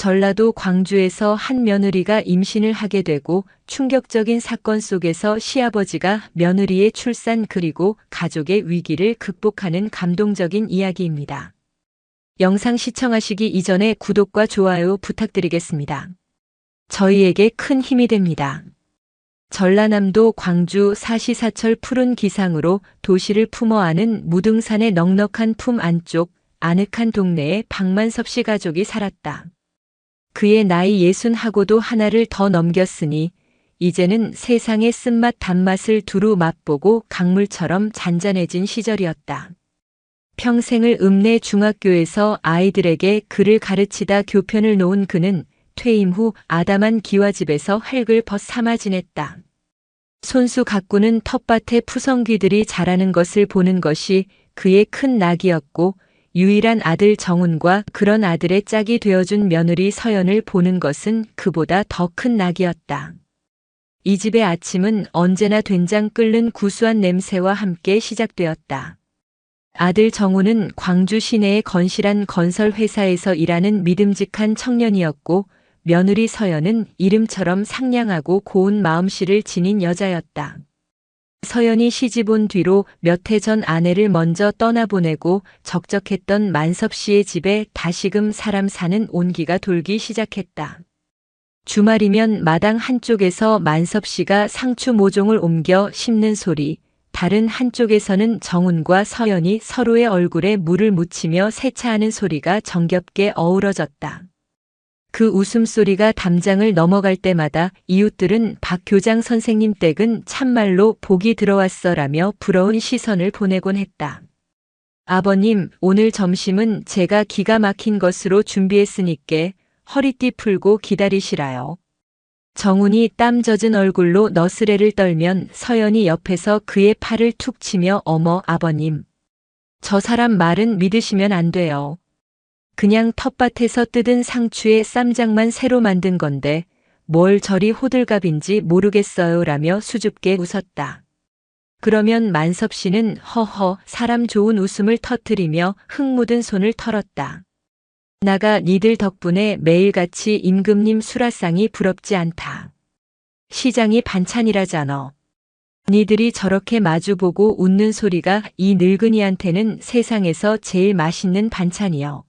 전라도 광주에서 한 며느리가 임신을 하게 되고 충격적인 사건 속에서 시아버지가 며느리의 출산 그리고 가족의 위기를 극복하는 감동적인 이야기입니다. 영상 시청하시기 이전에 구독과 좋아요 부탁드리겠습니다. 저희에게 큰 힘이 됩니다. 전라남도 광주 사시사철 푸른 기상으로 도시를 품어 안은 무등산의 넉넉한 품 안쪽 아늑한 동네에 박만섭 씨 가족이 살았다. 그의 나이 60하고도 하나를 더 넘겼으니 이제는 세상의 쓴맛 단맛을 두루 맛보고 강물처럼 잔잔해진 시절이었다. 평생을 읍내 중학교에서 아이들에게 글을 가르치다 교편을 놓은 그는 퇴임 후 아담한 기와집에서 흙을 벗삼아 지냈다. 손수 가꾸는 텃밭에 푸성귀들이 자라는 것을 보는 것이 그의 큰 낙이었고 유일한 아들 정훈과 그런 아들의 짝이 되어준 며느리 서연을 보는 것은 그보다 더 큰 낙이었다. 이 집의 아침은 언제나 된장 끓는 구수한 냄새와 함께 시작되었다. 아들 정훈은 광주 시내의 건실한 건설 회사에서 일하는 믿음직한 청년이었고 며느리 서연은 이름처럼 상냥하고 고운 마음씨를 지닌 여자였다. 서연이 시집 온 뒤로 몇 해 전 아내를 먼저 떠나보내고 적적했던 만섭 씨의 집에 다시금 사람 사는 온기가 돌기 시작했다. 주말이면 마당 한쪽에서 만섭 씨가 상추 모종을 옮겨 심는 소리, 다른 한쪽에서는 정훈과 서연이 서로의 얼굴에 물을 묻히며 세차하는 소리가 정겹게 어우러졌다. 그 웃음소리가 담장을 넘어갈 때마다 이웃들은 박 교장 선생님 댁은 참말로 복이 들어왔어라며 부러운 시선을 보내곤 했다. 아버님, 오늘 점심은 제가 기가 막힌 것으로 준비했으니께 허리띠 풀고 기다리시라요. 정훈이 땀 젖은 얼굴로 너스레를 떨면 서연이 옆에서 그의 팔을 툭 치며 어머 아버님. 저 사람 말은 믿으시면 안 돼요. 그냥 텃밭에서 뜯은 상추에 쌈장만 새로 만든 건데 뭘 저리 호들갑인지 모르겠어요 라며 수줍게 웃었다. 그러면 만섭 씨는 허허 사람 좋은 웃음을 터뜨리며 흙 묻은 손을 털었다. 나가 니들 덕분에 매일같이 임금님 수라상이 부럽지 않다. 시장이 반찬이라잖아. 니들이 저렇게 마주보고 웃는 소리가 이 늙은이한테는 세상에서 제일 맛있는 반찬이여.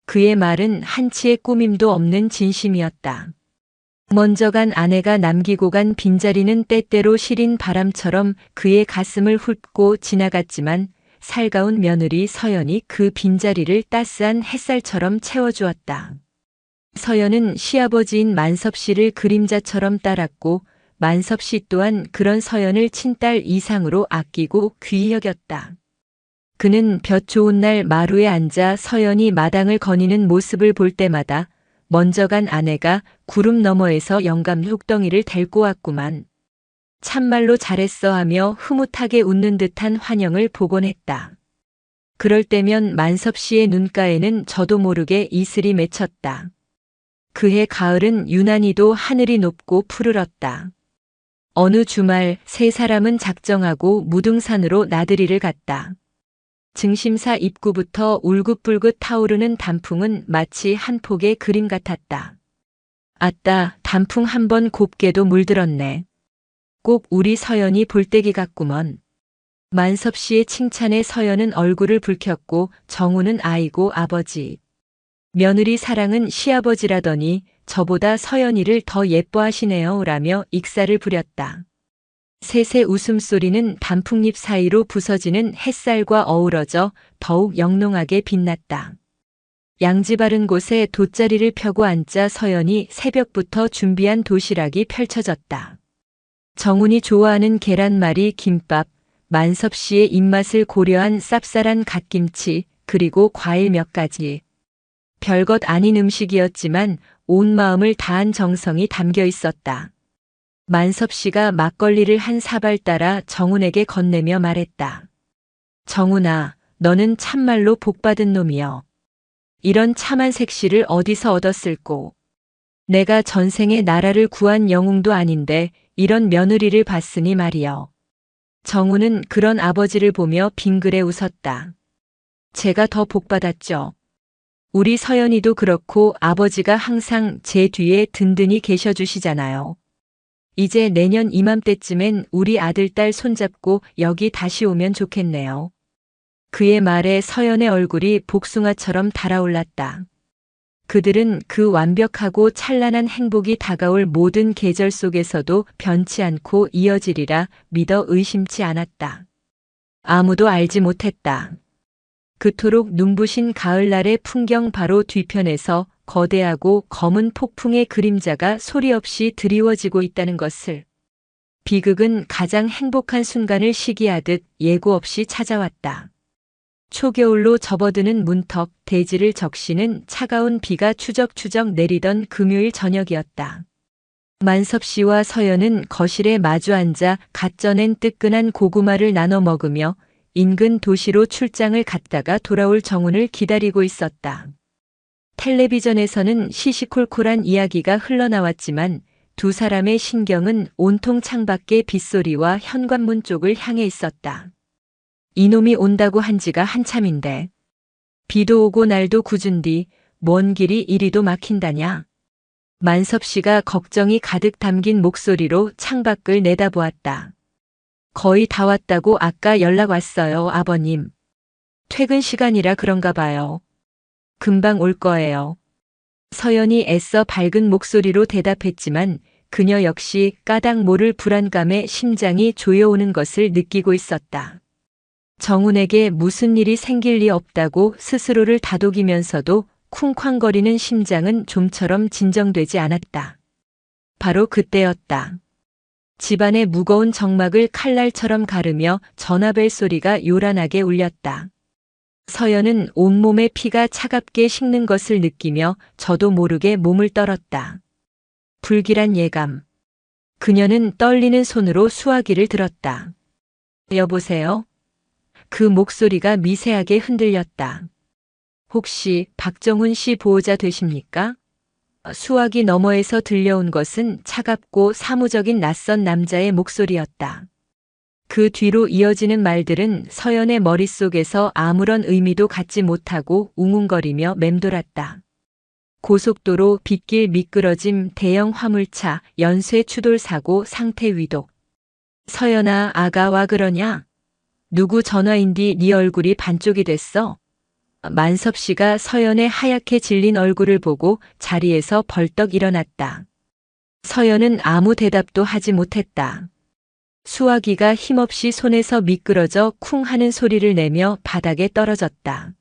그의 말은 한치의 꾸밈도 없는 진심이었다. 먼저 간 아내가 남기고 간 빈자리는 때때로 시린 바람처럼 그의 가슴을 훑고 지나갔지만 살가운 며느리 서연이 그 빈자리를 따스한 햇살처럼 채워주었다. 서연은 시아버지인 만섭 씨를 그림자처럼 따랐고 만섭 씨 또한 그런 서연을 친딸 이상으로 아끼고 귀히 여겼다. 그는 볕 좋은 날 마루에 앉아 서연이 마당을 거니는 모습을 볼 때마다 먼저 간 아내가 구름 너머에서 영감 흙덩이를 데리고 왔구만. 참말로 잘했어 하며 흐뭇하게 웃는 듯한 환영을 보곤 했다. 그럴 때면 만섭 씨의 눈가에는 저도 모르게 이슬이 맺혔다. 그해 가을은 유난히도 하늘이 높고 푸르렀다. 어느 주말 세 사람은 작정하고 무등산으로 나들이를 갔다. 증심사 입구부터 울긋불긋 타오르는 단풍은 마치 한 폭의 그림 같았다. 아따, 단풍 한번 곱게도 물들었네. 꼭 우리 서연이 볼때기 같구먼. 만섭 씨의 칭찬에 서연은 얼굴을 붉혔고 정훈은 아이고 아버지. 며느리 사랑은 시아버지라더니 저보다 서연이를 더 예뻐하시네요 라며 익사를 부렸다. 셋의 웃음소리는 단풍잎 사이로 부서지는 햇살과 어우러져 더욱 영롱하게 빛났다. 양지 바른 곳에 돗자리를 펴고 앉자 서연이 새벽부터 준비한 도시락이 펼쳐졌다. 정훈이 좋아하는 계란말이 김밥, 만섭 씨의 입맛을 고려한 쌉쌀한 갓김치, 그리고 과일 몇 가지. 별것 아닌 음식이었지만 온 마음을 다한 정성이 담겨 있었다. 만섭 씨가 막걸리를 한 사발 따라 정훈에게 건네며 말했다. 정훈아, 너는 참말로 복받은 놈이여. 이런 참한 색시를 어디서 얻었을꼬. 내가 전생에 나라를 구한 영웅도 아닌데 이런 며느리를 봤으니 말이여. 정훈은 그런 아버지를 보며 빙그레 웃었다. 제가 더 복받았죠. 우리 서연이도 그렇고 아버지가 항상 제 뒤에 든든히 계셔주시잖아요. 이제 내년 이맘때쯤엔 우리 아들, 딸 손잡고 여기 다시 오면 좋겠네요. 그의 말에 서연의 얼굴이 복숭아처럼 달아올랐다. 그들은 그 완벽하고 찬란한 행복이 다가올 모든 계절 속에서도 변치 않고 이어지리라 믿어 의심치 않았다. 아무도 알지 못했다. 그토록 눈부신 가을날의 풍경 바로 뒤편에서 거대하고 검은 폭풍의 그림자가 소리 없이 드리워지고 있다는 것을. 비극은 가장 행복한 순간을 시기하듯 예고 없이 찾아왔다. 초겨울로 접어드는 문턱, 대지를 적시는 차가운 비가 추적추적 내리던 금요일 저녁이었다. 만섭 씨와 서연은 거실에 마주 앉아 갓 쪄낸 뜨끈한 고구마를 나눠 먹으며 인근 도시로 출장을 갔다가 돌아올 정훈을 기다리고 있었다. 텔레비전에서는 시시콜콜한 이야기가 흘러나왔지만 두 사람의 신경은 온통 창밖의 빗소리와 현관문 쪽을 향해 있었다. 이놈이 온다고 한 지가 한참인데 비도 오고 날도 굳은 뒤 먼 길이 이리도 막힌다냐. 만섭 씨가 걱정이 가득 담긴 목소리로 창밖을 내다보았다. 거의 다 왔다고 아까 연락 왔어요, 아버님. 퇴근 시간이라 그런가 봐요. 금방 올 거예요. 서연이 애써 밝은 목소리로 대답했지만 그녀 역시 까닭 모를 불안감에 심장이 조여오는 것을 느끼고 있었다. 정훈에게 무슨 일이 생길 리 없다고 스스로를 다독이면서도 쿵쾅거리는 심장은 좀처럼 진정되지 않았다. 바로 그때였다. 집안의 무거운 정막을 칼날처럼 가르며 전화벨 소리가 요란하게 울렸다. 서연은 온몸에 피가 차갑게 식는 것을 느끼며 저도 모르게 몸을 떨었다. 불길한 예감. 그녀는 떨리는 손으로 수화기를 들었다. 여보세요? 그 목소리가 미세하게 흔들렸다. 혹시 박정훈 씨 보호자 되십니까? 수화기 너머에서 들려온 것은 차갑고 사무적인 낯선 남자의 목소리였다. 그 뒤로 이어지는 말들은 서연의 머릿속에서 아무런 의미도 갖지 못하고 웅웅거리며 맴돌았다. 고속도로, 빗길 미끄러짐, 대형 화물차, 연쇄 추돌 사고, 상태 위독. 서연아, 아가 와 그러냐? 누구 전화인디 네 얼굴이 반쪽이 됐어? 만섭 씨가 서연의 하얗게 질린 얼굴을 보고 자리에서 벌떡 일어났다. 서연은 아무 대답도 하지 못했다. 수화기가 힘없이 손에서 미끄러져 쿵 하는 소리를 내며 바닥에 떨어졌다.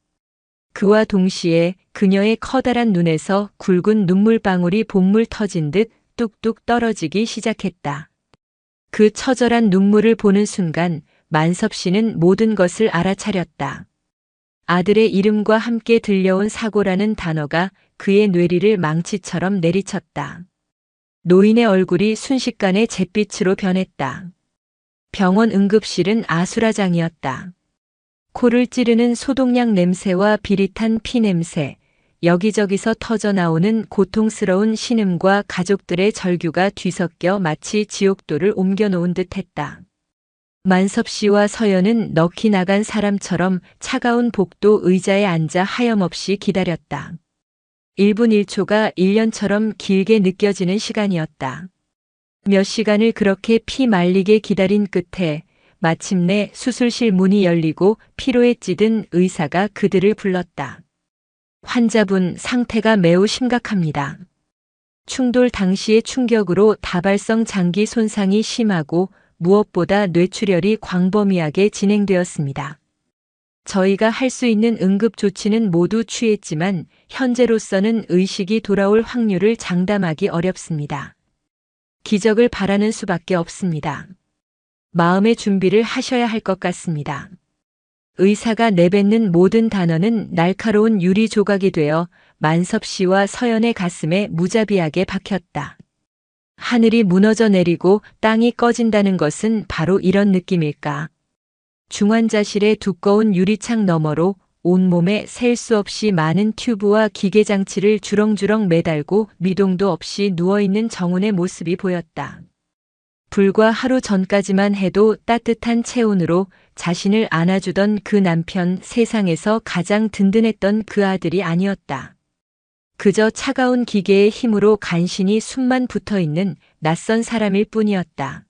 그와 동시에 그녀의 커다란 눈에서 굵은 눈물방울이 봇물 터진 듯 뚝뚝 떨어지기 시작했다. 그 처절한 눈물을 보는 순간 만섭 씨는 모든 것을 알아차렸다. 아들의 이름과 함께 들려온 사고라는 단어가 그의 뇌리를 망치처럼 내리쳤다. 노인의 얼굴이 순식간에 잿빛으로 변했다. 병원 응급실은 아수라장이었다. 코를 찌르는 소독약 냄새와 비릿한 피 냄새, 여기저기서 터져나오는 고통스러운 신음과 가족들의 절규가 뒤섞여 마치 지옥도를 옮겨놓은 듯했다. 만섭 씨와 서연은 넋이 나간 사람처럼 차가운 복도 의자에 앉아 하염없이 기다렸다. 1분 1초가 1년처럼 길게 느껴지는 시간이었다. 몇 시간을 그렇게 피 말리게 기다린 끝에 마침내 수술실 문이 열리고 피로에 찌든 의사가 그들을 불렀다. 환자분 상태가 매우 심각합니다. 충돌 당시의 충격으로 다발성 장기 손상이 심하고 무엇보다 뇌출혈이 광범위하게 진행되었습니다. 저희가 할 수 있는 응급 조치는 모두 취했지만 현재로서는 의식이 돌아올 확률을 장담하기 어렵습니다. 기적을 바라는 수밖에 없습니다. 마음의 준비를 하셔야 할 것 같습니다. 의사가 내뱉는 모든 단어는 날카로운 유리 조각이 되어 만섭 씨와 서연의 가슴에 무자비하게 박혔다. 하늘이 무너져 내리고 땅이 꺼진다는 것은 바로 이런 느낌일까? 중환자실의 두꺼운 유리창 너머로 온몸에 셀 수 없이 많은 튜브와 기계장치를 주렁주렁 매달고 미동도 없이 누워있는 정훈의 모습이 보였다. 불과 하루 전까지만 해도 따뜻한 체온으로 자신을 안아주던 그 남편, 세상에서 가장 든든했던 그 아들이 아니었다. 그저 차가운 기계의 힘으로 간신히 숨만 붙어 있는 낯선 사람일 뿐이었다.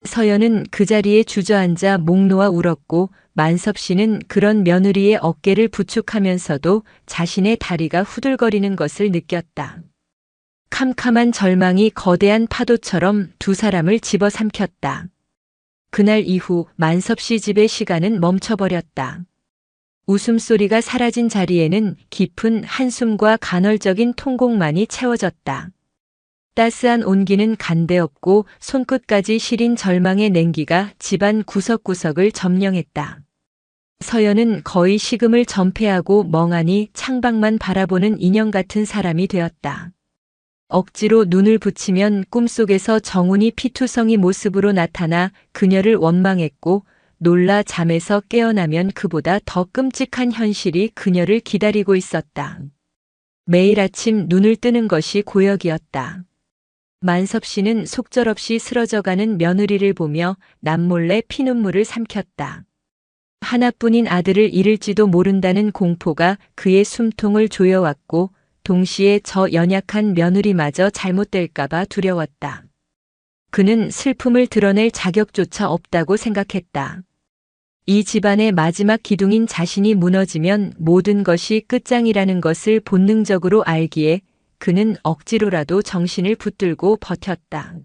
서연은 그 자리에 주저앉아 목 놓아 울었고 만섭 씨는 그런 며느리의 어깨를 부축하면서도 자신의 다리가 후들거리는 것을 느꼈다. 캄캄한 절망이 거대한 파도처럼 두 사람을 집어삼켰다. 그날 이후 만섭 씨 집의 시간은 멈춰버렸다. 웃음소리가 사라진 자리에는 깊은 한숨과 간헐적인 통곡만이 채워졌다. 따스한 온기는 간데없고 손끝까지 시린 절망의 냉기가 집안 구석구석을 점령했다. 서연은 거의 식음을 전폐하고 멍하니 창밖만 바라보는 인형 같은 사람이 되었다. 억지로 눈을 붙이면 꿈속에서 정훈이 피투성이 모습으로 나타나 그녀를 원망했고 놀라 잠에서 깨어나면 그보다 더 끔찍한 현실이 그녀를 기다리고 있었다. 매일 아침 눈을 뜨는 것이 고역이었다. 만섭 씨는 속절없이 쓰러져가는 며느리를 보며 남몰래 피눈물을 삼켰다. 하나뿐인 아들을 잃을지도 모른다는 공포가 그의 숨통을 조여왔고 동시에 저 연약한 며느리마저 잘못될까봐 두려웠다. 그는 슬픔을 드러낼 자격조차 없다고 생각했다. 이 집안의 마지막 기둥인 자신이 무너지면 모든 것이 끝장이라는 것을 본능적으로 알기에 그는 억지로라도 정신을 붙들고 버텼다.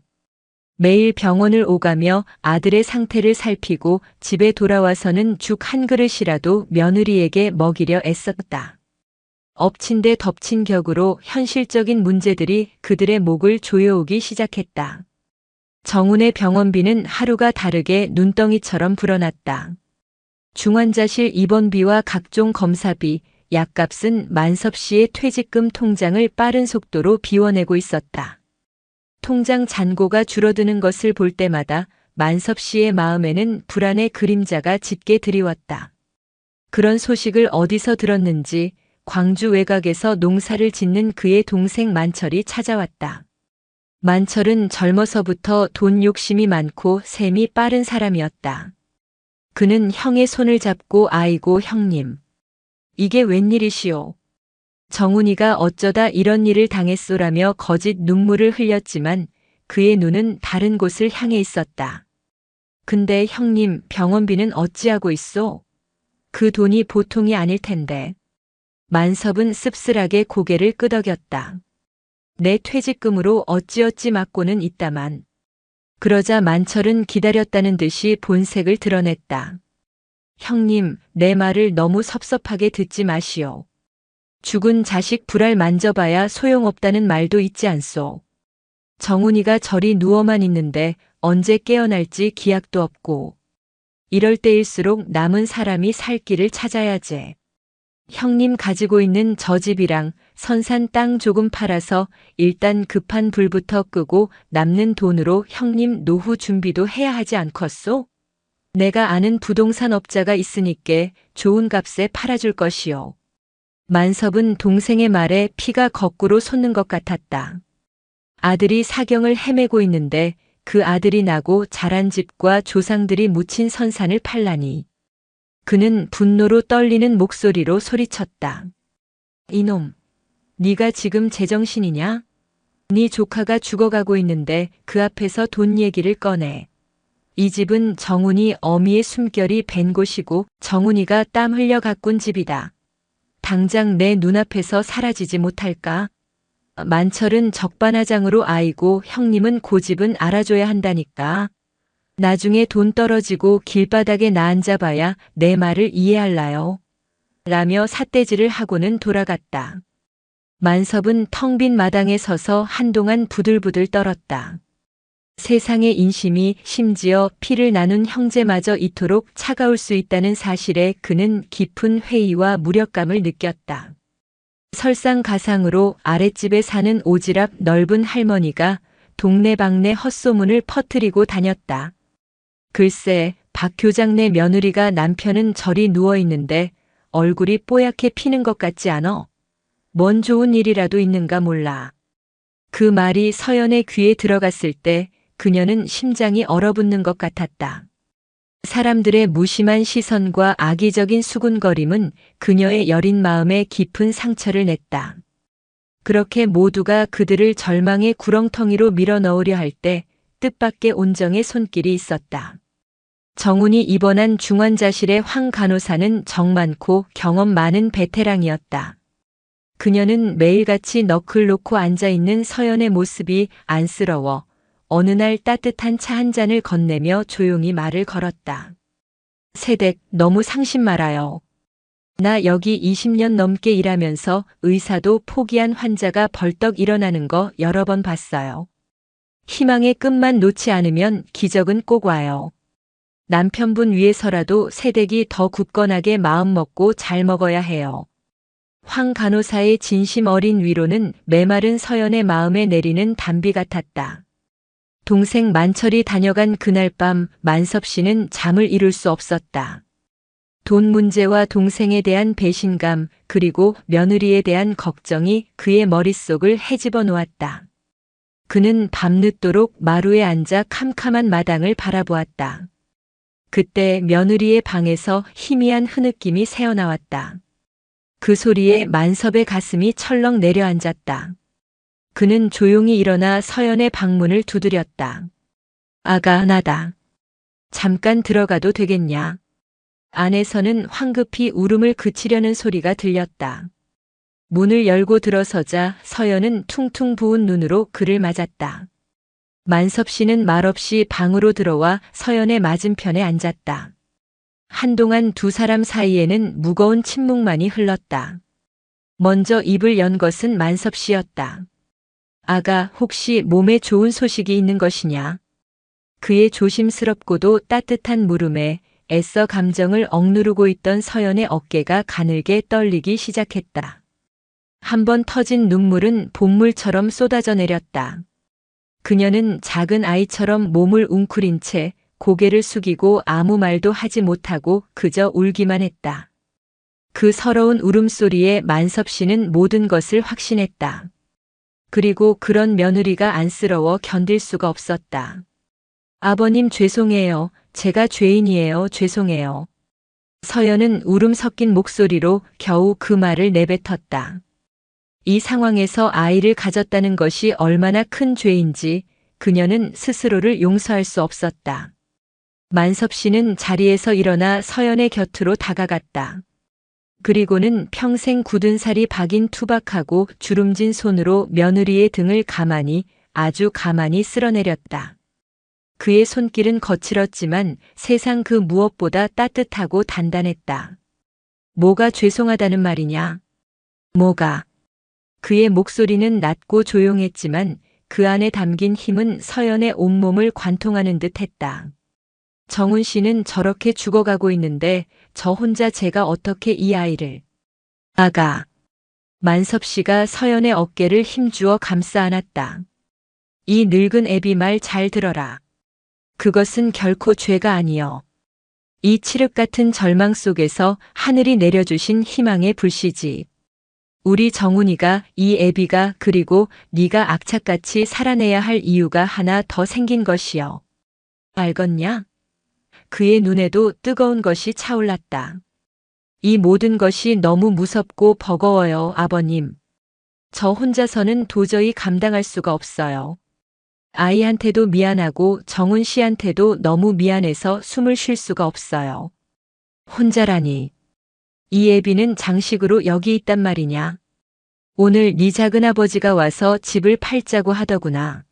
매일 병원을 오가며 아들의 상태를 살피고 집에 돌아와서는 죽 한 그릇이라도 며느리에게 먹이려 애썼다. 엎친 데 덮친 격으로 현실적인 문제들이 그들의 목을 조여오기 시작했다. 정훈의 병원비는 하루가 다르게 눈덩이처럼 불어났다. 중환자실 입원비와 각종 검사비, 약값은 만섭 씨의 퇴직금 통장을 빠른 속도로 비워내고 있었다. 통장 잔고가 줄어드는 것을 볼 때마다 만섭 씨의 마음에는 불안의 그림자가 짙게 드리웠다. 그런 소식을 어디서 들었는지 광주 외곽에서 농사를 짓는 그의 동생 만철이 찾아왔다. 만철은 젊어서부터 돈 욕심이 많고 셈이 빠른 사람이었다. 그는 형의 손을 잡고 아이고 형님. 이게 웬일이시오. 정훈이가 어쩌다 이런 일을 당했소라며 거짓 눈물을 흘렸지만 그의 눈은 다른 곳을 향해 있었다. 근데 형님 병원비는 어찌하고 있소? 그 돈이 보통이 아닐 텐데. 만섭은 씁쓸하게 고개를 끄덕였다. 내 퇴직금으로 어찌어찌 맡고는 있다만. 그러자 만철은 기다렸다는 듯이 본색을 드러냈다. 형님, 내 말을 너무 섭섭하게 듣지 마시오. 죽은 자식 불알 만져봐야 소용없다는 말도 있지 않소. 정훈이가 저리 누워만 있는데 언제 깨어날지 기약도 없고. 이럴 때일수록 남은 사람이 살 길을 찾아야지. 형님 가지고 있는 저 집이랑 선산 땅 조금 팔아서 일단 급한 불부터 끄고 남는 돈으로 형님 노후 준비도 해야 하지 않겠소? 내가 아는 부동산 업자가 있으니께 좋은 값에 팔아줄 것이요. 만섭은 동생의 말에 피가 거꾸로 솟는 것 같았다. 아들이 사경을 헤매고 있는데 그 아들이 나고 자란 집과 조상들이 묻힌 선산을 팔라니. 그는 분노로 떨리는 목소리로 소리쳤다. 이놈, 네가 지금 제정신이냐? 네 조카가 죽어가고 있는데 그 앞에서 돈 얘기를 꺼내. 이 집은 정훈이 어미의 숨결이 밴 곳이고 정훈이가 땀 흘려 가꾼 집이다. 당장 내 눈앞에서 사라지지 못할까? 만철은 적반하장으로 아이고 형님은 고집은 알아줘야 한다니까. 나중에 돈 떨어지고 길바닥에 나앉아봐야 내 말을 이해할라요. 라며 삿대질을 하고는 돌아갔다. 만섭은 텅 빈 마당에 서서 한동안 부들부들 떨었다. 세상의 인심이 심지어 피를 나눈 형제마저 이토록 차가울 수 있다는 사실에 그는 깊은 회의와 무력감을 느꼈다. 설상가상으로 아랫집에 사는 오지랖 넓은 할머니가 동네방네 헛소문을 퍼뜨리고 다녔다. 글쎄, 박 교장네 며느리가 남편은 저리 누워있는데 얼굴이 뽀얗게 피는 것 같지 않어? 뭔 좋은 일이라도 있는가 몰라. 그 말이 서연의 귀에 들어갔을 때 그녀는 심장이 얼어붙는 것 같았다. 사람들의 무심한 시선과 악의적인 수군거림은 그녀의 여린 마음에 깊은 상처를 냈다. 그렇게 모두가 그들을 절망의 구렁텅이로 밀어넣으려 할 때 뜻밖의 온정의 손길이 있었다. 정훈이 입원한 중환자실의 황 간호사는 정 많고 경험 많은 베테랑이었다. 그녀는 매일같이 너클 놓고 앉아있는 서연의 모습이 안쓰러워 어느 날 따뜻한 차 한 잔을 건네며 조용히 말을 걸었다. 세댁, 너무 상심 말아요. 나 여기 20년 넘게 일하면서 의사도 포기한 환자가 벌떡 일어나는 거 여러 번 봤어요. 희망의 끝만 놓지 않으면 기적은 꼭 와요. 남편분 위해서라도 세댁이 더 굳건하게 마음먹고 잘 먹어야 해요. 황 간호사의 진심 어린 위로는 메마른 서연의 마음에 내리는 단비 같았다. 동생 만철이 다녀간 그날 밤 만섭 씨는 잠을 이룰 수 없었다. 돈 문제와 동생에 대한 배신감 그리고 며느리에 대한 걱정이 그의 머릿속을 헤집어 놓았다. 그는 밤늦도록 마루에 앉아 캄캄한 마당을 바라보았다. 그때 며느리의 방에서 희미한 흐느낌이 새어나왔다. 그 소리에 만섭의 가슴이 철렁 내려앉았다. 그는 조용히 일어나 서연의 방문을 두드렸다. 아가, 나다. 잠깐 들어가도 되겠냐? 안에서는 황급히 울음을 그치려는 소리가 들렸다. 문을 열고 들어서자 서연은 퉁퉁 부은 눈으로 그를 맞았다. 만섭 씨는 말없이 방으로 들어와 서연의 맞은편에 앉았다. 한동안 두 사람 사이에는 무거운 침묵만이 흘렀다. 먼저 입을 연 것은 만섭 씨였다. 아가, 혹시 몸에 좋은 소식이 있는 것이냐? 그의 조심스럽고도 따뜻한 물음에 애써 감정을 억누르고 있던 서연의 어깨가 가늘게 떨리기 시작했다. 한번 터진 눈물은 봇물처럼 쏟아져 내렸다. 그녀는 작은 아이처럼 몸을 웅크린 채 고개를 숙이고 아무 말도 하지 못하고 그저 울기만 했다. 그 서러운 울음소리에 만섭 씨는 모든 것을 확신했다. 그리고 그런 며느리가 안쓰러워 견딜 수가 없었다. 아버님 죄송해요. 제가 죄인이에요. 죄송해요. 서연은 울음 섞인 목소리로 겨우 그 말을 내뱉었다. 이 상황에서 아이를 가졌다는 것이 얼마나 큰 죄인지 그녀는 스스로를 용서할 수 없었다. 만섭 씨는 자리에서 일어나 서연의 곁으로 다가갔다. 그리고는 평생 굳은 살이 박인 투박하고 주름진 손으로 며느리의 등을 가만히, 아주 가만히 쓸어내렸다. 그의 손길은 거칠었지만 세상 그 무엇보다 따뜻하고 단단했다. 뭐가 죄송하다는 말이냐? 뭐가? 그의 목소리는 낮고 조용했지만 그 안에 담긴 힘은 서연의 온몸을 관통하는 듯 했다. 정훈 씨는 저렇게 죽어가고 있는데 저 혼자 제가 어떻게 이 아이를. 아가. 만섭 씨가 서연의 어깨를 힘주어 감싸 안았다. 이 늙은 애비 말 잘 들어라. 그것은 결코 죄가 아니여. 이 칠흑 같은 절망 속에서 하늘이 내려주신 희망의 불씨지. 우리 정훈이가, 이 애비가, 그리고 네가 악착같이 살아내야 할 이유가 하나 더 생긴 것이여. 알겠냐? 그의 눈에도 뜨거운 것이 차올랐다. 이 모든 것이 너무 무섭고 버거워요, 아버님. 저 혼자서는 도저히 감당할 수가 없어요. 아이한테도 미안하고 정훈 씨한테도 너무 미안해서 숨을 쉴 수가 없어요. 혼자라니. 이 애비는 장식으로 여기 있단 말이냐. 오늘 네 작은아버지가 와서 집을 팔자고 하더구나.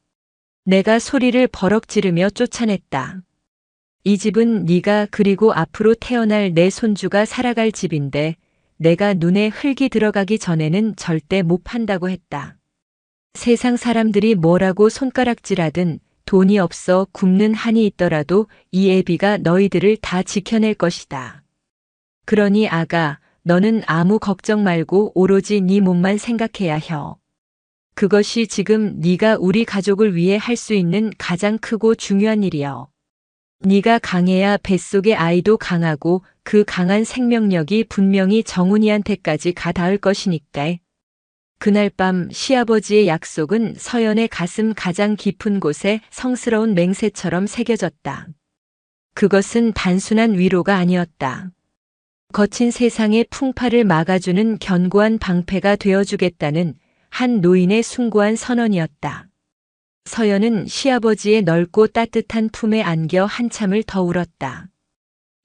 내가 소리를 버럭 지르며 쫓아냈다. 이 집은 네가 그리고 앞으로 태어날 내 손주가 살아갈 집인데 내가 눈에 흙이 들어가기 전에는 절대 못 판다고 했다. 세상 사람들이 뭐라고 손가락질하든 돈이 없어 굶는 한이 있더라도 이 애비가 너희들을 다 지켜낼 것이다. 그러니 아가, 너는 아무 걱정 말고 오로지 네 몸만 생각해야 혀. 그것이 지금 네가 우리 가족을 위해 할 수 있는 가장 크고 중요한 일이여. 네가 강해야 뱃속의 아이도 강하고 그 강한 생명력이 분명히 정훈이한테까지 가 닿을 것이니까. 그날 밤 시아버지의 약속은 서연의 가슴 가장 깊은 곳에 성스러운 맹세처럼 새겨졌다. 그것은 단순한 위로가 아니었다. 거친 세상의 풍파를 막아주는 견고한 방패가 되어주겠다는 한 노인의 숭고한 선언이었다. 서연은 시아버지의 넓고 따뜻한 품에 안겨 한참을 더 울었다.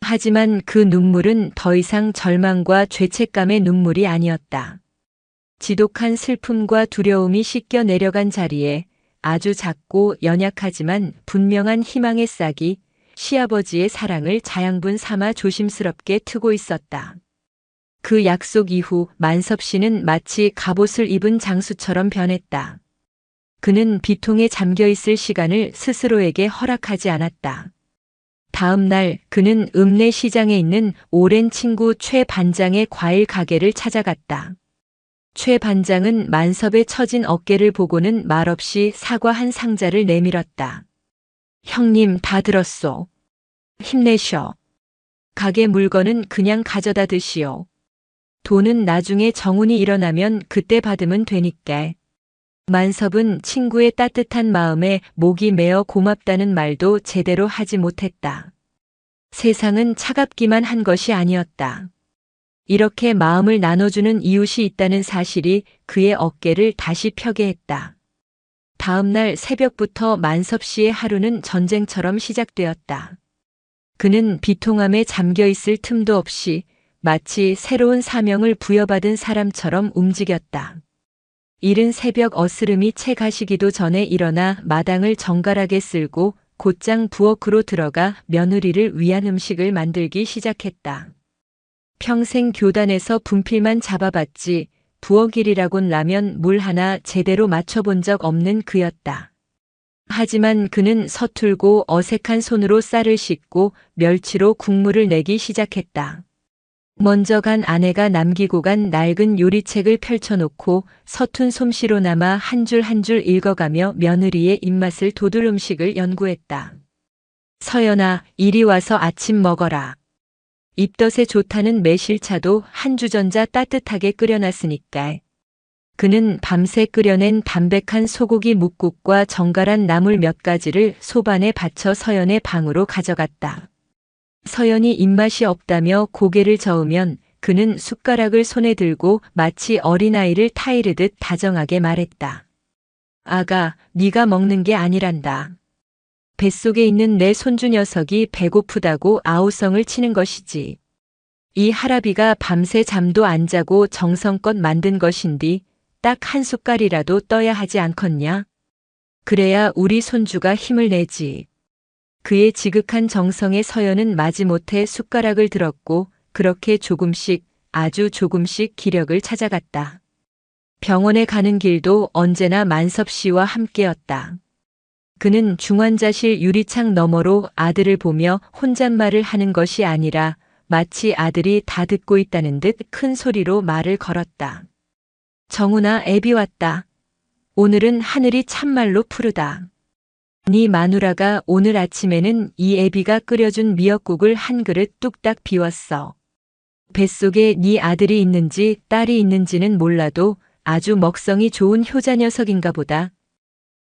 하지만 그 눈물은 더 이상 절망과 죄책감의 눈물이 아니었다. 지독한 슬픔과 두려움이 씻겨 내려간 자리에 아주 작고 연약하지만 분명한 희망의 싹이 시아버지의 사랑을 자양분 삼아 조심스럽게 트고 있었다. 그 약속 이후 만섭 씨는 마치 갑옷을 입은 장수처럼 변했다. 그는 비통에 잠겨 있을 시간을 스스로에게 허락하지 않았다. 다음 날 그는 읍내 시장에 있는 오랜 친구 최 반장의 과일 가게를 찾아갔다. 최 반장은 만섭의 처진 어깨를 보고는 말없이 사과 한 상자를 내밀었다. 형님 다 들었소. 힘내셔. 가게 물건은 그냥 가져다 드시오. 돈은 나중에 정훈이 일어나면 그때 받으면 되니까. 만섭은 친구의 따뜻한 마음에 목이 메어 고맙다는 말도 제대로 하지 못했다. 세상은 차갑기만 한 것이 아니었다. 이렇게 마음을 나눠주는 이웃이 있다는 사실이 그의 어깨를 다시 펴게 했다. 다음 날 새벽부터 만섭 씨의 하루는 전쟁처럼 시작되었다. 그는 비통함에 잠겨 있을 틈도 없이 마치 새로운 사명을 부여받은 사람처럼 움직였다. 이른 새벽 어스름이 채 가시기도 전에 일어나 마당을 정갈하게 쓸고 곧장 부엌으로 들어가 며느리를 위한 음식을 만들기 시작했다. 평생 교단에서 분필만 잡아봤지 부엌 일이라곤 라면 물 하나 제대로 맞춰본 적 없는 그였다. 하지만 그는 서툴고 어색한 손으로 쌀을 씻고 멸치로 국물을 내기 시작했다. 먼저 간 아내가 남기고 간 낡은 요리책을 펼쳐놓고 서툰 솜씨로 남아 한 줄 한 줄 읽어가며 며느리의 입맛을 돋울 음식을 연구했다. 서연아, 이리 와서 아침 먹어라. 입덧에 좋다는 매실차도 한 주전자 따뜻하게 끓여놨으니까. 그는 밤새 끓여낸 담백한 소고기 묵국과 정갈한 나물 몇 가지를 소반에 받쳐 서연의 방으로 가져갔다. 서연이 입맛이 없다며 고개를 저으면 그는 숟가락을 손에 들고 마치 어린아이를 타이르듯 다정하게 말했다. 아가, 네가 먹는 게 아니란다. 뱃속에 있는 내 손주 녀석이 배고프다고 아우성을 치는 것이지. 이 할아비가 밤새 잠도 안 자고 정성껏 만든 것인디 딱 한 숟갈이라도 떠야 하지 않겠냐? 그래야 우리 손주가 힘을 내지. 그의 지극한 정성에 서연은 마지못해 숟가락을 들었고 그렇게 조금씩 아주 조금씩 기력을 찾아갔다. 병원에 가는 길도 언제나 만섭 씨와 함께였다. 그는 중환자실 유리창 너머로 아들을 보며 혼잣말을 하는 것이 아니라 마치 아들이 다 듣고 있다는 듯 큰 소리로 말을 걸었다. 정훈아, 애비 왔다. 오늘은 하늘이 참말로 푸르다. 네 마누라가 오늘 아침에는 이 애비가 끓여준 미역국을 한 그릇 뚝딱 비웠어. 뱃속에 네 아들이 있는지 딸이 있는지는 몰라도 아주 먹성이 좋은 효자 녀석인가 보다.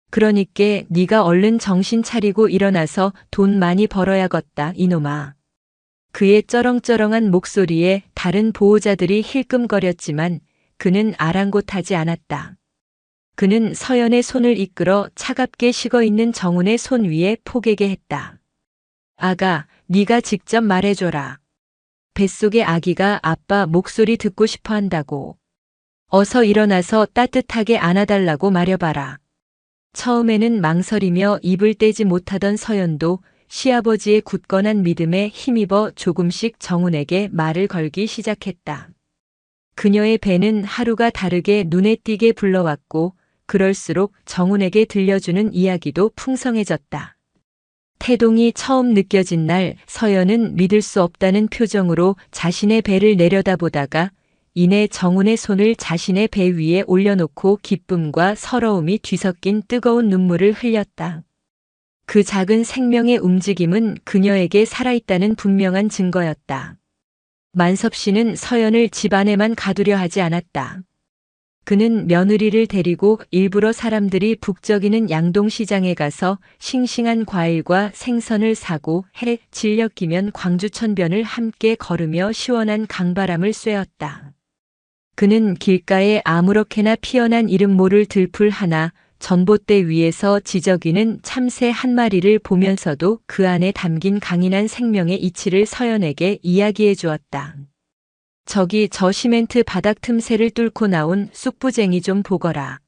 그러니께 네가 얼른 정신 차리고 일어나서 돈 많이 벌어야겠다, 이놈아. 그의 쩌렁쩌렁한 목소리에 다른 보호자들이 힐끔거렸지만 그는 아랑곳하지 않았다. 그는 서연의 손을 이끌어 차갑게 식어있는 정훈의 손 위에 포개게 했다. 아가, 네가 직접 말해줘라. 뱃속의 아기가 아빠 목소리 듣고 싶어 한다고. 어서 일어나서 따뜻하게 안아달라고 말해봐라. 처음에는 망설이며 입을 떼지 못하던 서연도 시아버지의 굳건한 믿음에 힘입어 조금씩 정훈에게 말을 걸기 시작했다. 그녀의 배는 하루가 다르게 눈에 띄게 불러왔고 그럴수록 정훈에게 들려주는 이야기도 풍성해졌다. 태동이 처음 느껴진 날 서연은 믿을 수 없다는 표정으로 자신의 배를 내려다보다가 이내 정훈의 손을 자신의 배 위에 올려놓고 기쁨과 서러움이 뒤섞인 뜨거운 눈물을 흘렸다. 그 작은 생명의 움직임은 그녀에게 살아있다는 분명한 증거였다. 만섭 씨는 서연을 집 안에만 가두려 하지 않았다. 그는 며느리를 데리고 일부러 사람들이 북적이는 양동시장에 가서 싱싱한 과일과 생선을 사고 해 진력 끼면 광주천변을 함께 걸으며 시원한 강바람을 쐬었다. 그는 길가에 아무렇게나 피어난 이름 모를 들풀 하나, 전봇대 위에서 지저귀는 참새 한 마리를 보면서도 그 안에 담긴 강인한 생명의 이치를 서연에게 이야기해 주었다. 저기 저 시멘트 바닥 틈새를 뚫고 나온 쑥부쟁이 좀 보거라.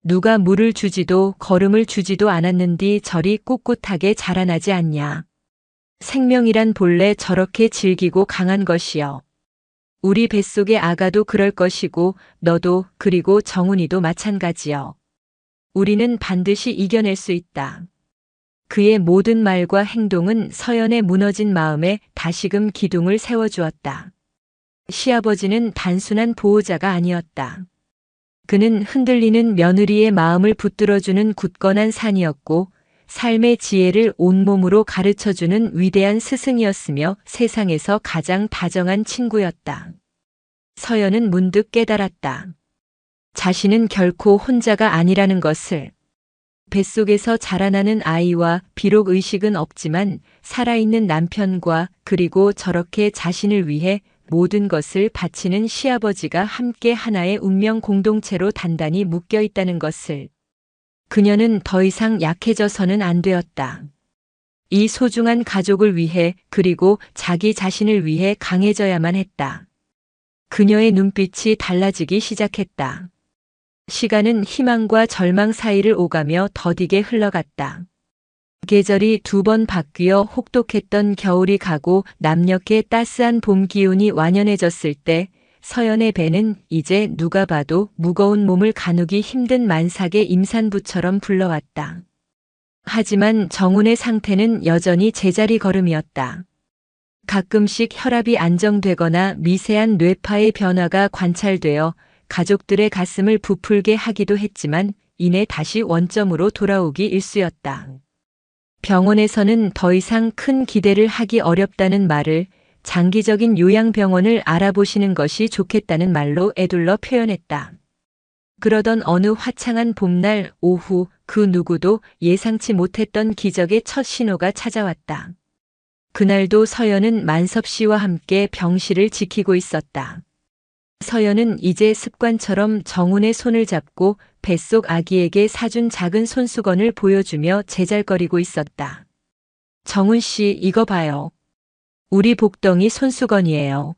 누가 물을 주지도 거름을 주지도 않았는디 저리 꿋꿋하게 자라나지 않냐. 생명이란 본래 저렇게 질기고 강한 것이여. 우리 뱃속의 아가도 그럴 것이고 너도 그리고 정훈이도 마찬가지여. 우리는 반드시 이겨낼 수 있다. 그의 모든 말과 행동은 서연의 무너진 마음에 다시금 기둥을 세워주었다. 시아버지는 단순한 보호자가 아니었다. 그는 흔들리는 며느리의 마음을 붙들어주는 굳건한 산이었고 삶의 지혜를 온몸으로 가르쳐주는 위대한 스승이었으며 세상에서 가장 다정한 친구였다. 서연은 문득 깨달았다. 자신은 결코 혼자가 아니라는 것을. 뱃속에서 자라나는 아이와 비록 의식은 없지만 살아있는 남편과 그리고 저렇게 자신을 위해 모든 것을 바치는 시아버지가 함께 하나의 운명 공동체로 단단히 묶여 있다는 것을. 그녀는 더 이상 약해져서는 안 되었다. 이 소중한 가족을 위해 그리고 자기 자신을 위해 강해져야만 했다. 그녀의 눈빛이 달라지기 시작했다. 시간은 희망과 절망 사이를 오가며 더디게 흘러갔다. 계절이 두 번 바뀌어 혹독했던 겨울이 가고 남녘의 따스한 봄 기운이 완연해졌을 때 서연의 배는 이제 누가 봐도 무거운 몸을 가누기 힘든 만삭의 임산부처럼 불러왔다. 하지만 정훈의 상태는 여전히 제자리 걸음이었다. 가끔씩 혈압이 안정되거나 미세한 뇌파의 변화가 관찰되어 가족들의 가슴을 부풀게 하기도 했지만 이내 다시 원점으로 돌아오기 일쑤였다. 병원에서는 더 이상 큰 기대를 하기 어렵다는 말을 장기적인 요양병원을 알아보시는 것이 좋겠다는 말로 에둘러 표현했다. 그러던 어느 화창한 봄날 오후 그 누구도 예상치 못했던 기적의 첫 신호가 찾아왔다. 그날도 서연은 만섭 씨와 함께 병실을 지키고 있었다. 서연은 이제 습관처럼 정훈의 손을 잡고 뱃속 아기에게 사준 작은 손수건을 보여주며 제잘거리고 있었다. 정훈 씨, 이거 봐요. 우리 복덩이 손수건이에요.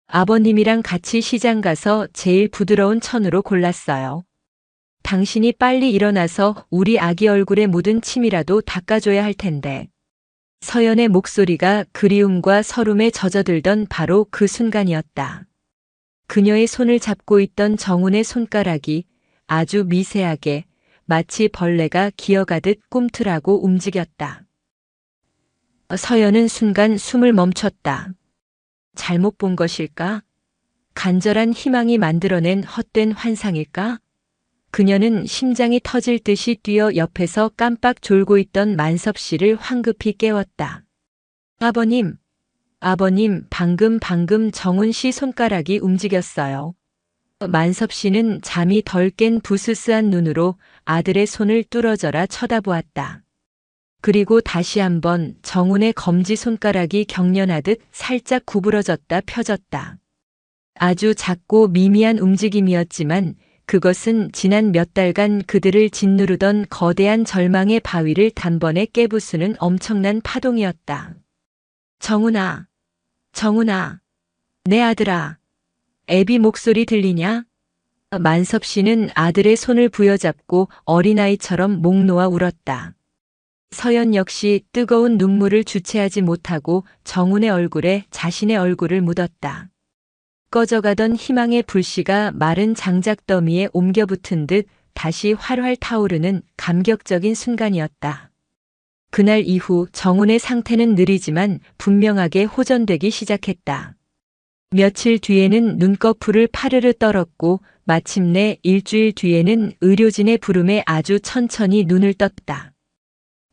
아버님이랑 같이 시장 가서 제일 부드러운 천으로 골랐어요. 당신이 빨리 일어나서 우리 아기 얼굴에 묻은 침이라도 닦아줘야 할 텐데. 서연의 목소리가 그리움과 서름에 젖어들던 바로 그 순간이었다. 그녀의 손을 잡고 있던 정훈의 손가락이 아주 미세하게 마치 벌레가 기어가듯 꿈틀하고 움직였다. 서연은 순간 숨을 멈췄다. 잘못 본 것일까? 간절한 희망이 만들어낸 헛된 환상일까? 그녀는 심장이 터질 듯이 뛰어 옆에서 깜빡 졸고 있던 만섭 씨를 황급히 깨웠다. 아버님, 방금 정훈 씨 손가락이 움직였어요. 만섭 씨는 잠이 덜 깬 부스스한 눈으로 아들의 손을 뚫어져라 쳐다보았다. 그리고 다시 한번 정훈의 검지 손가락이 경련하듯 살짝 구부러졌다 펴졌다. 아주 작고 미미한 움직임이었지만 그것은 지난 몇 달간 그들을 짓누르던 거대한 절망의 바위를 단번에 깨부수는 엄청난 파동이었다. 정훈아, 내 아들아, 애비 목소리 들리냐? 만섭 씨는 아들의 손을 부여잡고 어린아이처럼 목 놓아 울었다. 서연 역시 뜨거운 눈물을 주체하지 못하고 정훈의 얼굴에 자신의 얼굴을 묻었다. 꺼져가던 희망의 불씨가 마른 장작더미에 옮겨 붙은 듯 다시 활활 타오르는 감격적인 순간이었다. 그날 이후 정훈의 상태는 느리지만 분명하게 호전되기 시작했다. 며칠 뒤에는 눈꺼풀을 파르르 떨었고 마침내 일주일 뒤에는 의료진의 부름에 아주 천천히 눈을 떴다.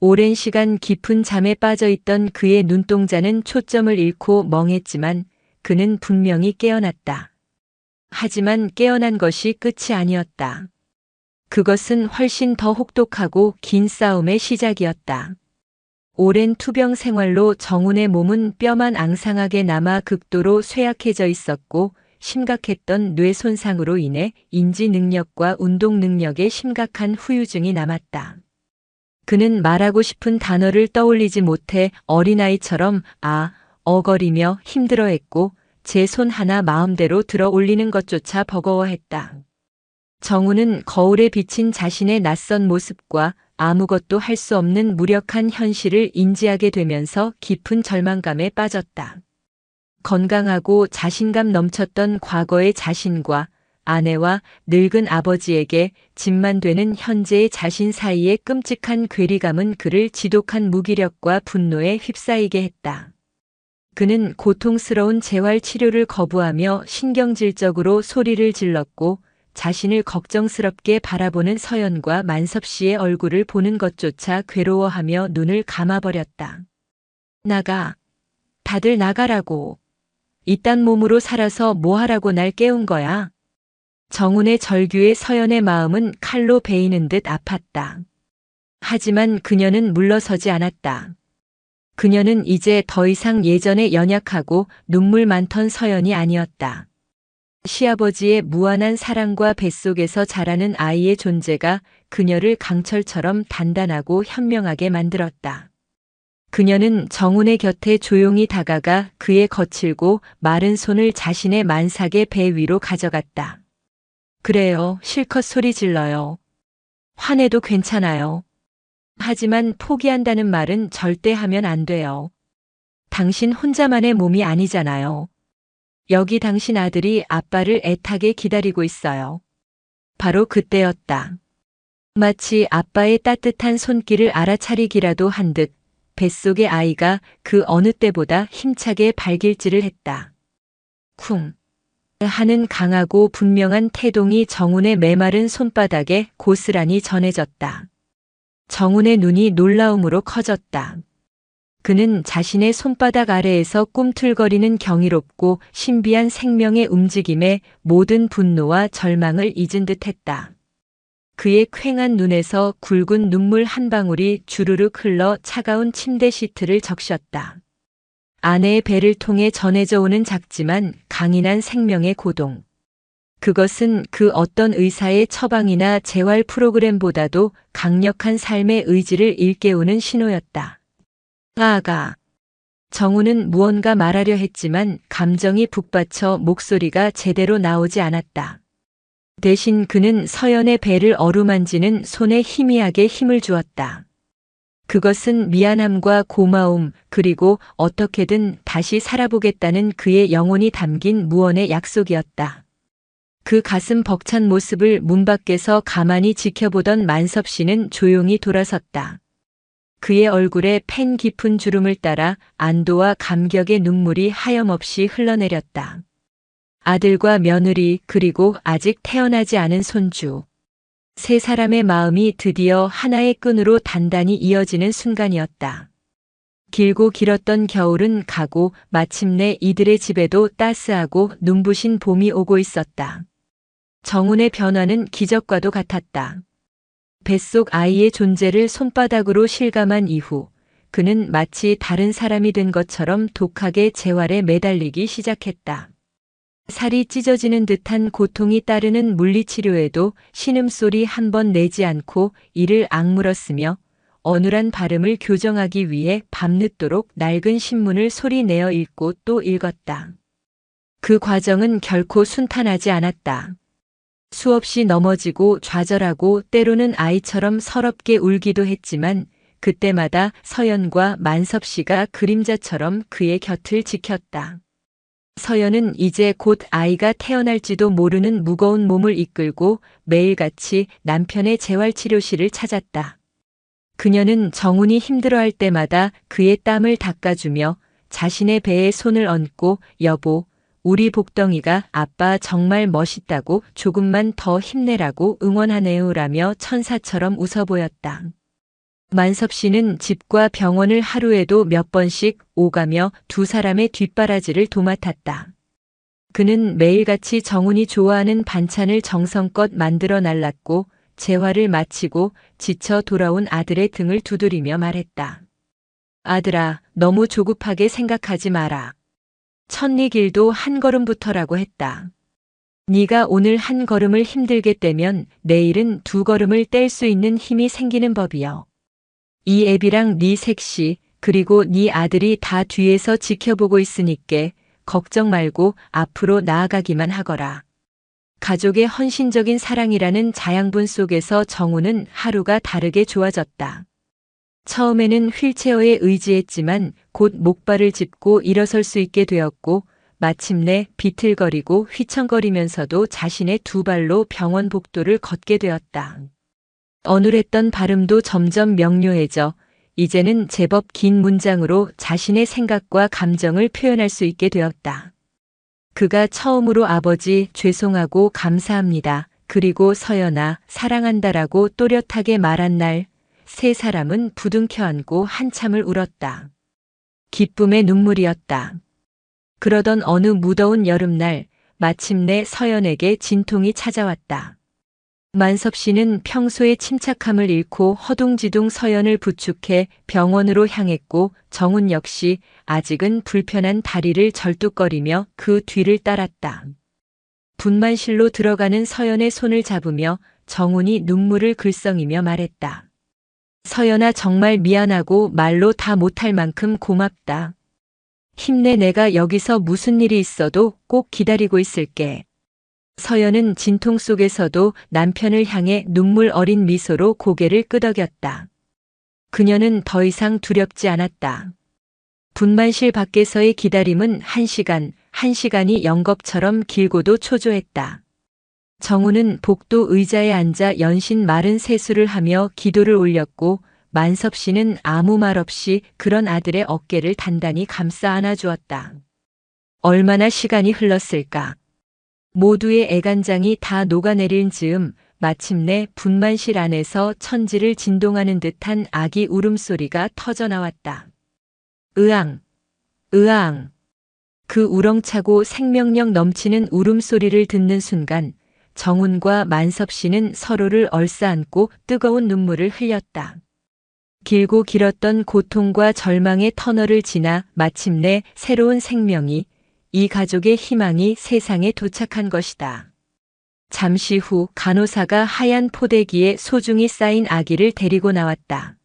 오랜 시간 깊은 잠에 빠져있던 그의 눈동자는 초점을 잃고 멍했지만 그는 분명히 깨어났다. 하지만 깨어난 것이 끝이 아니었다. 그것은 훨씬 더 혹독하고 긴 싸움의 시작이었다. 오랜 투병 생활로 정훈의 몸은 뼈만 앙상하게 남아 극도로 쇠약해져 있었고 심각했던 뇌 손상으로 인해 인지 능력과 운동 능력에 심각한 후유증이 남았다. 그는 말하고 싶은 단어를 떠올리지 못해 어린아이처럼 어거리며 힘들어했고 제 손 하나 마음대로 들어 올리는 것조차 버거워했다. 정우는 거울에 비친 자신의 낯선 모습과 아무것도 할 수 없는 무력한 현실을 인지하게 되면서 깊은 절망감에 빠졌다. 건강하고 자신감 넘쳤던 과거의 자신과 아내와 늙은 아버지에게 짐만 되는 현재의 자신 사이의 끔찍한 괴리감은 그를 지독한 무기력과 분노에 휩싸이게 했다. 그는 고통스러운 재활 치료를 거부하며 신경질적으로 소리를 질렀고 자신을 걱정스럽게 바라보는 서연과 만섭 씨의 얼굴을 보는 것조차 괴로워하며 눈을 감아버렸다. 나가. 다들 나가라고. 이딴 몸으로 살아서 뭐하라고 날 깨운 거야? 정훈의 절규에 서연의 마음은 칼로 베이는 듯 아팠다. 하지만 그녀는 물러서지 않았다. 그녀는 이제 더 이상 예전에 연약하고 눈물 많던 서연이 아니었다. 시아버지의 무한한 사랑과 뱃속에서 자라는 아이의 존재가 그녀를 강철처럼 단단하고 현명하게 만들었다. 그녀는 정훈의 곁에 조용히 다가가 그의 거칠고 마른 손을 자신의 만삭의 배 위로 가져갔다. 그래요, 실컷 소리 질러요. 화내도 괜찮아요. 하지만 포기한다는 말은 절대 하면 안 돼요. 당신 혼자만의 몸이 아니잖아요. 여기 당신 아들이 아빠를 애타게 기다리고 있어요. 바로 그때였다. 마치 아빠의 따뜻한 손길을 알아차리기라도 한 듯 뱃속의 아이가 그 어느 때보다 힘차게 발길질을 했다. 쿵 하는 강하고 분명한 태동이 정훈의 메마른 손바닥에 고스란히 전해졌다. 정훈의 눈이 놀라움으로 커졌다. 그는 자신의 손바닥 아래에서 꿈틀거리는 경이롭고 신비한 생명의 움직임에 모든 분노와 절망을 잊은 듯했다. 그의 퀭한 눈에서 굵은 눈물 한 방울이 주르륵 흘러 차가운 침대 시트를 적셨다. 아내의 배를 통해 전해져 오는 작지만 강인한 생명의 고동. 그것은 그 어떤 의사의 처방이나 재활 프로그램보다도 강력한 삶의 의지를 일깨우는 신호였다. 아가. 정우는 무언가 말하려 했지만 감정이 북받쳐 목소리가 제대로 나오지 않았다. 대신 그는 서연의 배를 어루만지는 손에 희미하게 힘을 주었다. 그것은 미안함과 고마움 그리고 어떻게든 다시 살아보겠다는 그의 영혼이 담긴 무언의 약속이었다. 그 가슴 벅찬 모습을 문 밖에서 가만히 지켜보던 만섭 씨는 조용히 돌아섰다. 그의 얼굴에 팬 깊은 주름을 따라 안도와 감격의 눈물이 하염없이 흘러내렸다. 아들과 며느리 그리고 아직 태어나지 않은 손주. 세 사람의 마음이 드디어 하나의 끈으로 단단히 이어지는 순간이었다. 길고 길었던 겨울은 가고 마침내 이들의 집에도 따스하고 눈부신 봄이 오고 있었다. 정훈의 변화는 기적과도 같았다. 뱃속 아이의 존재를 손바닥으로 실감한 이후 그는 마치 다른 사람이 된 것처럼 독하게 재활에 매달리기 시작했다. 살이 찢어지는 듯한 고통이 따르는 물리치료에도 신음소리 한 번 내지 않고 이를 악물었으며 어눌한 발음을 교정하기 위해 밤늦도록 낡은 신문을 소리내어 읽고 또 읽었다. 그 과정은 결코 순탄하지 않았다. 수없이 넘어지고 좌절하고 때로는 아이처럼 서럽게 울기도 했지만 그때마다 서연과 만섭 씨가 그림자처럼 그의 곁을 지켰다. 서연은 이제 곧 아이가 태어날지도 모르는 무거운 몸을 이끌고 매일같이 남편의 재활치료실을 찾았다. 그녀는 정훈이 힘들어할 때마다 그의 땀을 닦아주며 자신의 배에 손을 얹고 여보, 우리 복덩이가 아빠 정말 멋있다고 조금만 더 힘내라고 응원하네요라며 천사처럼 웃어 보였다. 만섭 씨는 집과 병원을 하루에도 몇 번씩 오가며 두 사람의 뒷바라지를 도맡았다. 그는 매일같이 정훈이 좋아하는 반찬을 정성껏 만들어 날랐고 재활을 마치고 지쳐 돌아온 아들의 등을 두드리며 말했다. 아들아, 너무 조급하게 생각하지 마라. 천리 길도 한 걸음부터라고 했다. 네가 오늘 한 걸음을 힘들게 떼면 내일은 두 걸음을 뗄 수 있는 힘이 생기는 법이여. 이 애비랑 네 색시 그리고 네 아들이 다 뒤에서 지켜보고 있으니께 걱정 말고 앞으로 나아가기만 하거라. 가족의 헌신적인 사랑이라는 자양분 속에서 정우는 하루가 다르게 좋아졌다. 처음에는 휠체어에 의지했지만 곧 목발을 짚고 일어설 수 있게 되었고 마침내 비틀거리고 휘청거리면서도 자신의 두 발로 병원 복도를 걷게 되었다. 어눌했던 발음도 점점 명료해져 이제는 제법 긴 문장으로 자신의 생각과 감정을 표현할 수 있게 되었다. 그가 처음으로 아버지 죄송하고 감사합니다. 그리고 서연아 사랑한다라고 또렷하게 말한 날 세 사람은 부둥켜 안고 한참을 울었다. 기쁨의 눈물이었다. 그러던 어느 무더운 여름날 마침내 서연에게 진통이 찾아왔다. 만섭 씨는 평소의 침착함을 잃고 허둥지둥 서연을 부축해 병원으로 향했고 정훈 역시 아직은 불편한 다리를 절뚝거리며 그 뒤를 따랐다. 분만실로 들어가는 서연의 손을 잡으며 정훈이 눈물을 글썽이며 말했다. 서연아 정말 미안하고 말로 다 못할 만큼 고맙다. 힘내 내가 여기서 무슨 일이 있어도 꼭 기다리고 있을게. 서연은 진통 속에서도 남편을 향해 눈물 어린 미소로 고개를 끄덕였다. 그녀는 더 이상 두렵지 않았다. 분만실 밖에서의 기다림은 1시간이 영겁처럼 길고도 초조했다. 정우는 복도 의자에 앉아 연신 마른 세수를 하며 기도를 올렸고 만섭 씨는 아무 말 없이 그런 아들의 어깨를 단단히 감싸 안아주었다. 얼마나 시간이 흘렀을까. 모두의 애간장이 다 녹아내릴 즈음 마침내 분만실 안에서 천지를 진동하는 듯한 아기 울음소리가 터져나왔다. 으앙, 으앙. 그 우렁차고 생명력 넘치는 울음소리를 듣는 순간 정훈과 만섭 씨는 서로를 얼싸안고 뜨거운 눈물을 흘렸다. 길고 길었던 고통과 절망의 터널을 지나 마침내 새로운 생명이 이 가족의 희망이 세상에 도착한 것이다. 잠시 후 간호사가 하얀 포대기에 소중히 쌓인 아기를 데리고 나왔다.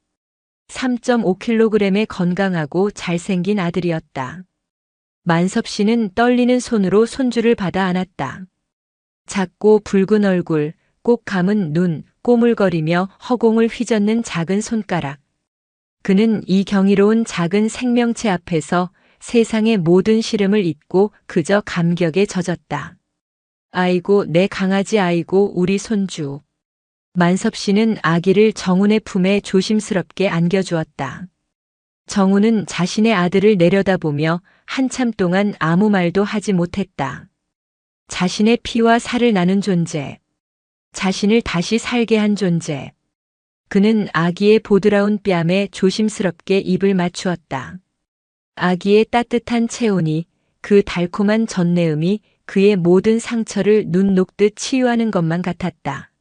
3.5kg의 건강하고 잘생긴 아들이었다. 만섭 씨는 떨리는 손으로 손주를 받아 안았다. 작고 붉은 얼굴, 꼭 감은 눈, 꼬물거리며 허공을 휘젓는 작은 손가락. 그는 이 경이로운 작은 생명체 앞에서 세상의 모든 시름을 잊고 그저 감격에 젖었다. 아이고 내 강아지 아이고 우리 손주. 만섭 씨는 아기를 정훈의 품에 조심스럽게 안겨주었다. 정훈은 자신의 아들을 내려다보며 한참 동안 아무 말도 하지 못했다. 자신의 피와 살을 나눈 존재. 자신을 다시 살게 한 존재. 그는 아기의 보드라운 뺨에 조심스럽게 입을 맞추었다. 아기의 따뜻한 체온이 그 달콤한 전내음이 그의 모든 상처를 눈 녹듯 치유하는 것만 같았다.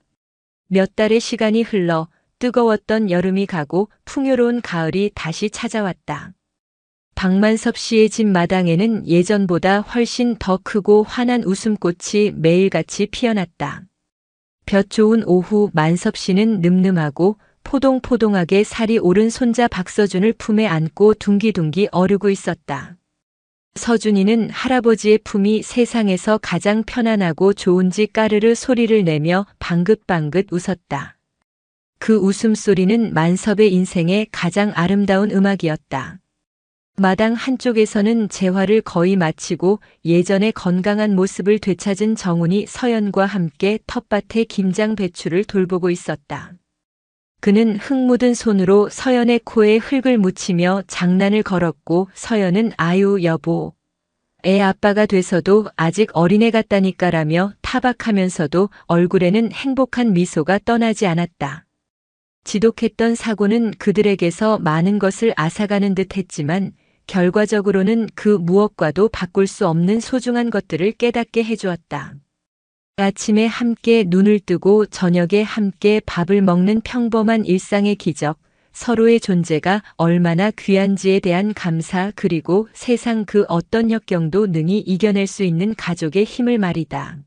몇 달의 시간이 흘러 뜨거웠던 여름이 가고 풍요로운 가을이 다시 찾아왔다. 박만섭 씨의 집 마당에는 예전보다 훨씬 더 크고 환한 웃음꽃이 매일같이 피어났다. 볕 좋은 오후 만섭 씨는 늠름하고 포동포동하게 살이 오른 손자 박서준을 품에 안고 둥기둥기 어르고 있었다. 서준이는 할아버지의 품이 세상에서 가장 편안하고 좋은지 까르르 소리를 내며 방긋방긋 웃었다. 그 웃음소리는 만섭의 인생의 가장 아름다운 음악이었다. 마당 한쪽에서는 재활을 거의 마치고 예전의 건강한 모습을 되찾은 정훈이 서연과 함께 텃밭의 김장 배추를 돌보고 있었다. 그는 흙 묻은 손으로 서연의 코에 흙을 묻히며 장난을 걸었고 서연은 아유 여보, 애 아빠가 돼서도 아직 어린애 같다니까라며 타박하면서도 얼굴에는 행복한 미소가 떠나지 않았다. 지독했던 사고는 그들에게서 많은 것을 앗아가는 듯 했지만 결과적으로는 그 무엇과도 바꿀 수 없는 소중한 것들을 깨닫게 해주었다. 아침에 함께 눈을 뜨고 저녁에 함께 밥을 먹는 평범한 일상의 기적, 서로의 존재가 얼마나 귀한지에 대한 감사 그리고 세상 그 어떤 역경도 능히 이겨낼 수 있는 가족의 힘을 말이다.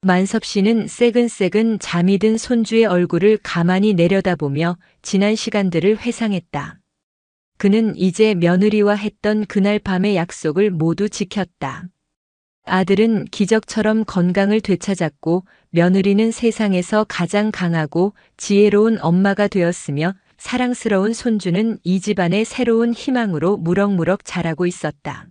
만섭 씨는 새근새근 잠이 든 손주의 얼굴을 가만히 내려다보며 지난 시간들을 회상했다. 그는 이제 며느리와 했던 그날 밤의 약속을 모두 지켰다. 아들은 기적처럼 건강을 되찾았고 며느리는 세상에서 가장 강하고 지혜로운 엄마가 되었으며 사랑스러운 손주는 이 집안의 새로운 희망으로 무럭무럭 자라고 있었다.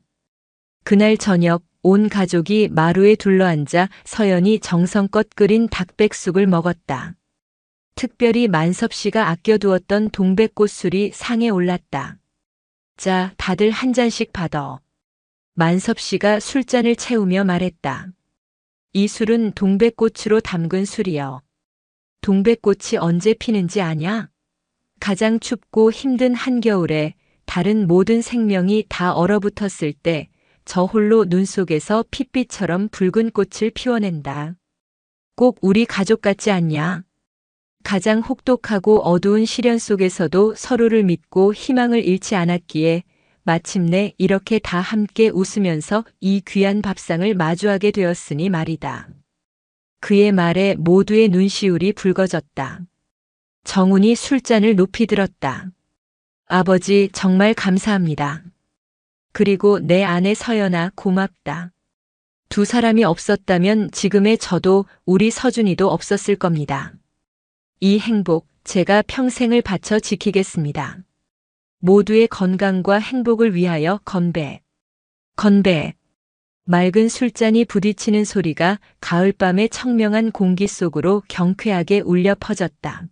그날 저녁 온 가족이 마루에 둘러앉아 서연이 정성껏 끓인 닭백숙을 먹었다. 특별히 만섭 씨가 아껴두었던 동백꽃술이 상에 올랐다. 자, 다들 한 잔씩 받어. 만섭 씨가 술잔을 채우며 말했다. 이 술은 동백꽃으로 담근 술이여. 동백꽃이 언제 피는지 아냐? 가장 춥고 힘든 한겨울에 다른 모든 생명이 다 얼어붙었을 때 저 홀로 눈 속에서 핏빛처럼 붉은 꽃을 피워낸다. 꼭 우리 가족 같지 않냐? 가장 혹독하고 어두운 시련 속에서도 서로를 믿고 희망을 잃지 않았기에 마침내 이렇게 다 함께 웃으면서 이 귀한 밥상을 마주하게 되었으니 말이다. 그의 말에 모두의 눈시울이 붉어졌다. 정훈이 술잔을 높이 들었다. 아버지 정말 감사합니다. 그리고 내 아내 서연아 고맙다. 두 사람이 없었다면 지금의 저도 우리 서준이도 없었을 겁니다. 이 행복 제가 평생을 바쳐 지키겠습니다. 모두의 건강과 행복을 위하여 건배. 건배. 맑은 술잔이 부딪히는 소리가 가을밤의 청명한 공기 속으로 경쾌하게 울려 퍼졌다.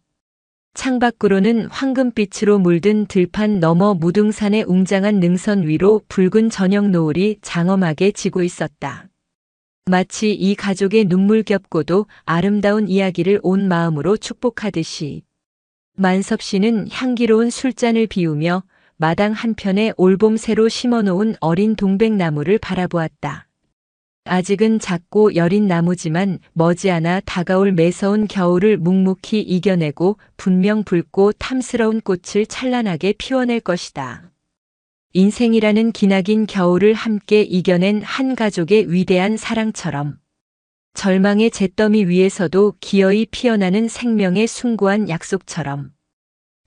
창밖으로는 황금빛으로 물든 들판 너머 무등산의 웅장한 능선 위로 붉은 저녁 노을이 장엄하게 지고 있었다. 마치 이 가족의 눈물겹고도 아름다운 이야기를 온 마음으로 축복하듯이 만섭 씨는 향기로운 술잔을 비우며 마당 한편에 올봄 새로 심어놓은 어린 동백나무를 바라보았다. 아직은 작고 여린 나무지만 머지않아 다가올 매서운 겨울을 묵묵히 이겨내고 분명 붉고 탐스러운 꽃을 찬란하게 피워낼 것이다. 인생이라는 기나긴 겨울을 함께 이겨낸 한 가족의 위대한 사랑처럼 절망의 잿더미 위에서도 기어이 피어나는 생명의 숭고한 약속처럼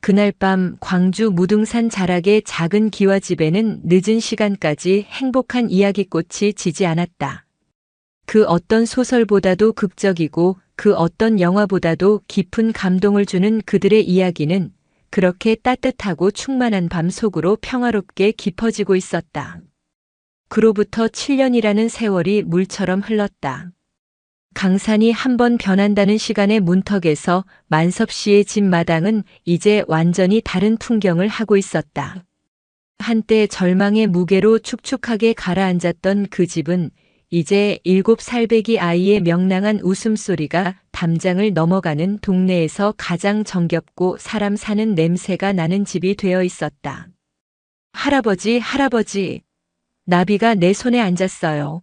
그날 밤 광주 무등산 자락의 작은 기와집에는 늦은 시간까지 행복한 이야기꽃이 지지 않았다. 그 어떤 소설보다도 극적이고 그 어떤 영화보다도 깊은 감동을 주는 그들의 이야기는 그렇게 따뜻하고 충만한 밤 속으로 평화롭게 깊어지고 있었다. 그로부터 7년이라는 세월이 물처럼 흘렀다. 강산이 한번 변한다는 시간의 문턱에서 만섭 씨의 집 마당은 이제 완전히 다른 풍경을 하고 있었다. 한때 절망의 무게로 축축하게 가라앉았던 그 집은 이제 7살배기 아이의 명랑한 웃음소리가 담장을 넘어가는 동네에서 가장 정겹고 사람 사는 냄새가 나는 집이 되어 있었다. 할아버지, 할아버지. 나비가 내 손에 앉았어요.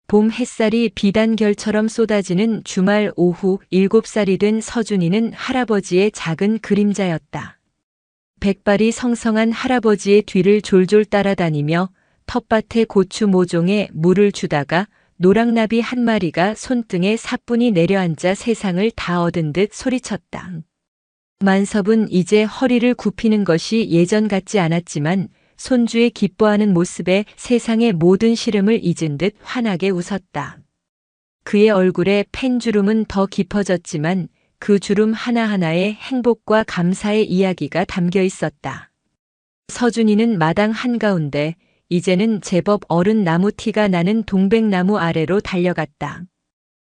봄 햇살이 비단결처럼 쏟아지는 주말 오후 7살이 된 서준이는 할아버지의 작은 그림자였다. 백발이 성성한 할아버지의 뒤를 졸졸 따라다니며 텃밭의 고추 모종에 물을 주다가 노랑나비 한 마리가 손등에 사뿐히 내려앉아 세상을 다 얻은 듯 소리쳤다. 만섭은 이제 허리를 굽히는 것이 예전 같지 않았지만 손주의 기뻐하는 모습에 세상의 모든 시름을 잊은 듯 환하게 웃었다. 그의 얼굴에 팬주름은 더 깊어졌지만 그 주름 하나하나에 행복과 감사의 이야기가 담겨 있었다. 서준이는 마당 한가운데 이제는 제법 어른 나무티가 나는 동백나무 아래로 달려갔다.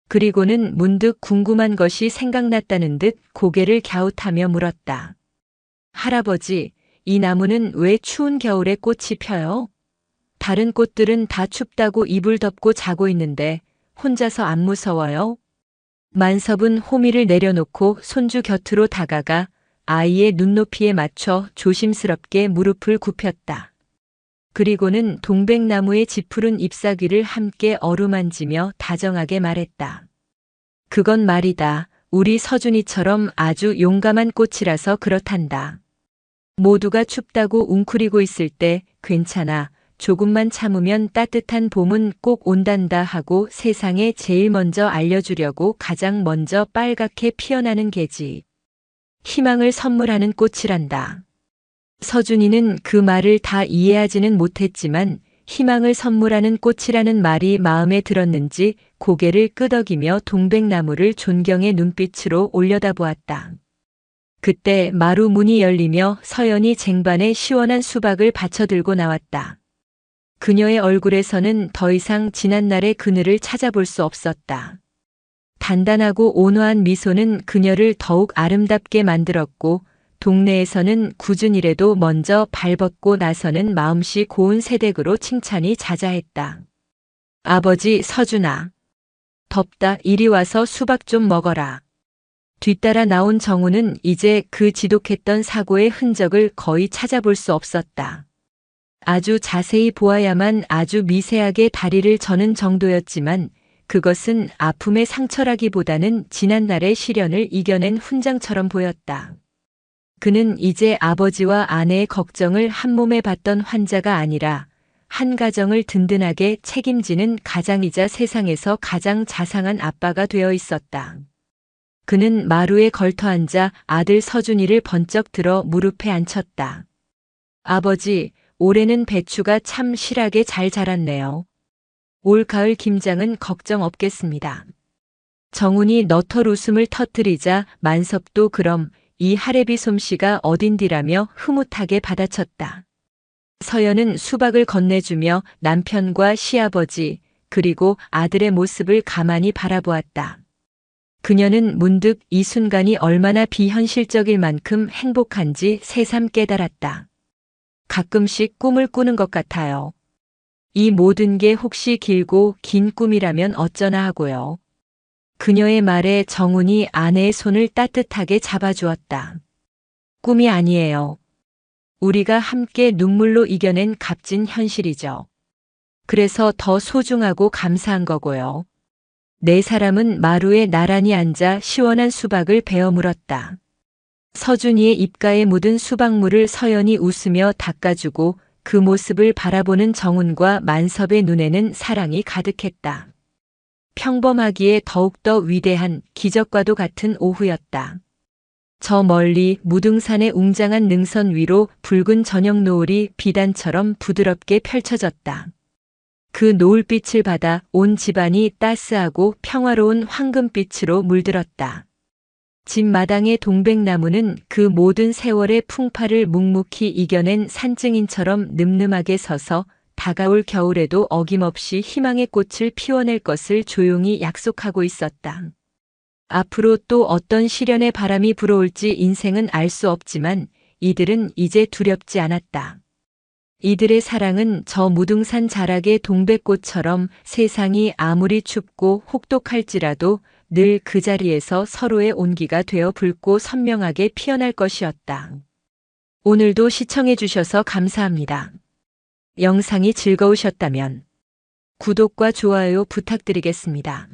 그리고는 문득 궁금한 것이 생각났다는 듯 고개를 갸웃하며 물었다. 할아버지, 이 나무는 왜 추운 겨울에 꽃이 펴요? 다른 꽃들은 다 춥다고 이불 덮고 자고 있는데 혼자서 안 무서워요? 만섭은 호미를 내려놓고 손주 곁으로 다가가 아이의 눈높이에 맞춰 조심스럽게 무릎을 굽혔다. 그리고는 동백나무의 지푸른 잎사귀를 함께 어루만지며 다정하게 말했다. 그건 말이다. 우리 서준이처럼 아주 용감한 꽃이라서 그렇단다. 모두가 춥다고 웅크리고 있을 때 괜찮아. 조금만 참으면 따뜻한 봄은 꼭 온단다 하고 세상에 제일 먼저 알려주려고 가장 먼저 빨갛게 피어나는 게지. 희망을 선물하는 꽃이란다. 서준이는 그 말을 다 이해하지는 못했지만 희망을 선물하는 꽃이라는 말이 마음에 들었는지 고개를 끄덕이며 동백나무를 존경의 눈빛으로 올려다보았다. 그때 마루 문이 열리며 서연이 쟁반에 시원한 수박을 받쳐들고 나왔다. 그녀의 얼굴에서는 더 이상 지난날의 그늘을 찾아볼 수 없었다. 단단하고 온화한 미소는 그녀를 더욱 아름답게 만들었고 동네에서는 굳은 일에도 먼저 발벗고 나서는 마음씨 고운 새댁으로 칭찬이 자자했다. 아버지 서준아. 덥다. 이리 와서 수박 좀 먹어라. 뒤따라 나온 정우는 이제 그 지독했던 사고의 흔적을 거의 찾아볼 수 없었다. 아주 자세히 보아야만 아주 미세하게 다리를 저는 정도였지만 그것은 아픔의 상처라기보다는 지난날의 시련을 이겨낸 훈장처럼 보였다. 그는 이제 아버지와 아내의 걱정을 한몸에 받던 환자가 아니라 한 가정을 든든하게 책임지는 가장이자 세상에서 가장 자상한 아빠가 되어 있었다. 그는 마루에 걸터앉아 아들 서준이를 번쩍 들어 무릎에 앉혔다. 아버지, 올해는 배추가 참 실하게 잘 자랐네요. 올 가을 김장은 걱정 없겠습니다. 정훈이 너털 웃음을 터뜨리자 만섭도 그럼 이 할애비 솜씨가 어딘디라며 흐뭇하게 받아쳤다. 서연은 수박을 건네주며 남편과 시아버지 그리고 아들의 모습을 가만히 바라보았다. 그녀는 문득 이 순간이 얼마나 비현실적일 만큼 행복한지 새삼 깨달았다. 가끔씩 꿈을 꾸는 것 같아요. 이 모든 게 혹시 길고 긴 꿈이라면 어쩌나 하고요. 그녀의 말에 정훈이 아내의 손을 따뜻하게 잡아주었다. 꿈이 아니에요. 우리가 함께 눈물로 이겨낸 값진 현실이죠. 그래서 더 소중하고 감사한 거고요. 네 사람은 마루에 나란히 앉아 시원한 수박을 베어 물었다. 서준이의 입가에 묻은 수박물을 서연이 웃으며 닦아주고 그 모습을 바라보는 정훈과 만섭의 눈에는 사랑이 가득했다. 평범하기에 더욱더 위대한 기적과도 같은 오후였다. 저 멀리 무등산의 웅장한 능선 위로 붉은 저녁 노을이 비단처럼 부드럽게 펼쳐졌다. 그 노을빛을 받아 온 집안이 따스하고 평화로운 황금빛으로 물들었다. 집 마당의 동백나무는 그 모든 세월의 풍파를 묵묵히 이겨낸 산증인처럼 늠름하게 서서 다가올 겨울에도 어김없이 희망의 꽃을 피워낼 것을 조용히 약속하고 있었다. 앞으로 또 어떤 시련의 바람이 불어올지 인생은 알 수 없지만 이들은 이제 두렵지 않았다. 이들의 사랑은 저 무등산 자락의 동백꽃처럼 세상이 아무리 춥고 혹독할지라도 늘 그 자리에서 서로의 온기가 되어 붉고 선명하게 피어날 것이었다. 오늘도 시청해 주셔서 감사합니다. 영상이 즐거우셨다면 구독과 좋아요 부탁드리겠습니다.